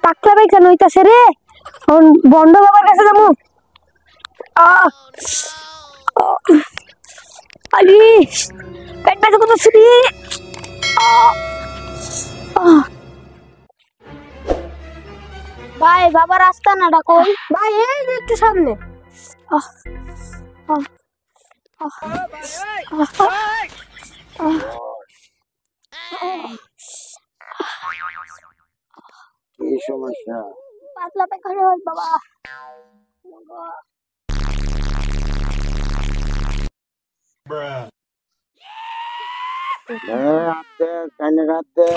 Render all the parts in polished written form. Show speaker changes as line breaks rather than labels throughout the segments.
পাকলা bike হইতাছে রে। Bond বাবার কাছে যাবো। আলি পেট ব্যথা করতেছে রে।
ভাই বাবা রাস্তা না কই?
ভাই এই যে একটু সামনে।
কি সমস্যা?
পাতলা পায়খানা হয় বাবা।
হাত দে, কানে হাত দে।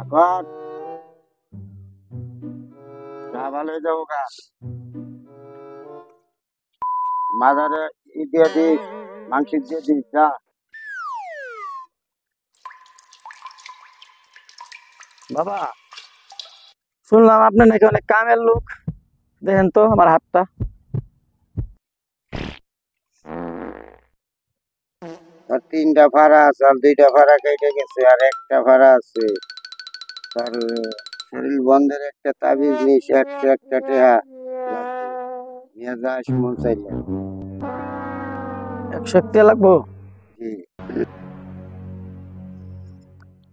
এখন ভালো হয়ে যাবো গা। মাজারে দিয়ে দিস, মাংস দিয়ে দিস যা।
বাবা শুনলাম আপনি নাকি অনেক কামের লোক, দেখেন তো আমার হাতটা।
আর 3টা ভাড়া আছে, আর 2টা ভাড়া কেটে গেছে, আর একটা ভাড়া আছে। তার শরীর বন্ধের একটা তাবিজ নিস, একটা টেহা নিয়ে যাস মন চাইলে।
100 লাগবো
জি।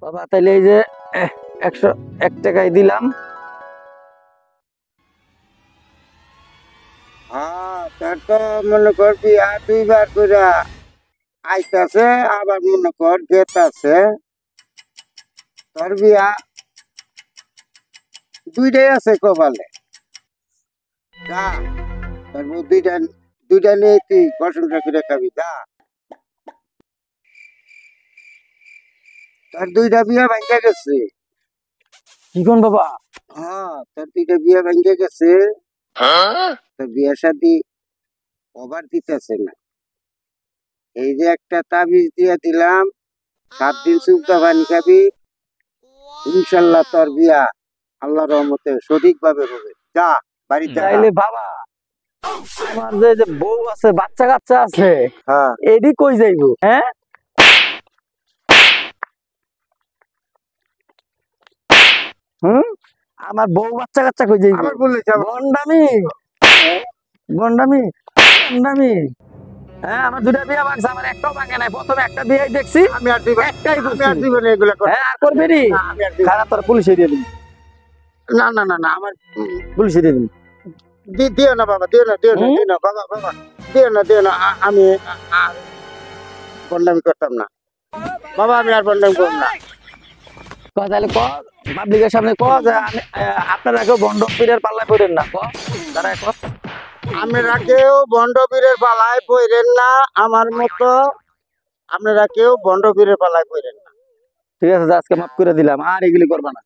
বাবা, তাইলে এই যে 101 টাকাই দিলাম।
হ্যাঁ, তার তো মনে করবি আর 2বার করে আইতাছে, আবার মনে কর গেতাছে। তোর বিয়া 2টাই আছে কপালে। যা, তোর বউ 2টা নিয়ে তুই প্রশংসা করে খাবি যা। তোর 2টা বিয়া ভাঙ্গা গেছে।
কি কোন বাবা?
হ্যাঁ, তোর 2টা বিয়া ভাঙ্গা গেছে। তোর বিয়ের সাথে ওভার দিতেছে না। এই যে একটা তাবিজ দিয়ে দিলাম, 7 দিন শুকনা পানি খাবি, ইনশাল্লাহ তোর বিয়া আল্লাহর রহমতে সঠিকভাবে হবে। যা বাড়িতে যা।
তাইলে বাবা আমার যে বউ আছে, বাচ্চা কাচ্চা আছে,
হ্যাঁ,
এডি কই যাইবো? হ্যাঁ, আমার বউ বাচ্চা কাচ্চা কই যাইবো?
আবার বললে
গন্ডামি গন্ডামি গন্ডামি। হ্যাঁ, আমার 2টা বিয়া ভাঙছে, আমার একটাও ভাঙে নাই। প্রথমে একটা বিয়াই দেখছি,
আমি আর দিব,
একটাই
আমি আর দিব না এগুলা করতে।
হ্যাঁ, আর করবি নি?
না, আমি আর দিব না।
খারাপ, তোর পুলিশে দিয়ে দিবি,
না না না না, আমার
পুলিশে দিয়ে দিবি।
দিও না বাবা, দিও না, দিও না, দিও না বাবা, বাবা দিও না, দিও না। আমি আর বন্ডামি করতাম না বাবা, আমি আর বন্ডামি করব না।
তাহলে ক পাবলিকের সামনে ক যে আপনারা কেউ বন্ড পীরের পাল্লায় পড়েন না। ক দাঁড়ায় ক।
আপনারা কেউ বন্ডবীরের পালায় পড়েন না, আমার মতো আপনারা কেউ বন্ডবীরের পালায় পড়েন না।
ঠিক আছে, আজকে মাফ করে দিলাম, আর এগুলি করবা না।